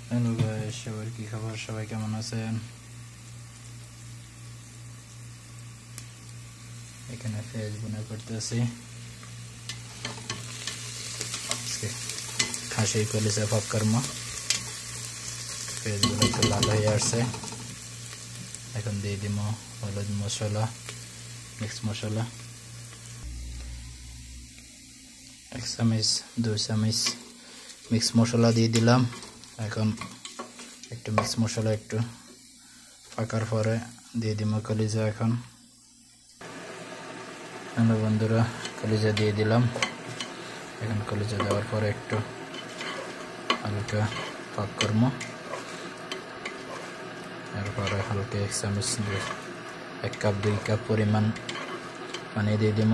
Hello guys, সবার কি খবর? সবাই কেমন আছেন? এখানে পেঁয়াজ বোনা করতেছি। আজকে খাসির কলিজা পাক করব। পেঁয়াজগুলো একটু লাল হয়ে আসছে, এখন দিয়ে দিব হলুদ মশলা, মিক্স মশলা 1 চামচ 2 চামচ মিক্স মশলা দিয়ে দিলাম। এখন একটু মিক্স মশলা একটু পাকার পরে দিয়ে দিব কলিজা। এখন বন্ধুরা, কলিজা দিয়ে দিলাম। এখন কলিজা দেওয়ার পরে একটু হালকা পাক করব। এরপরে হালকা 1 চামচ 1 কাপ 2 কাপ পরিমাণ পানি দিয়ে দিব।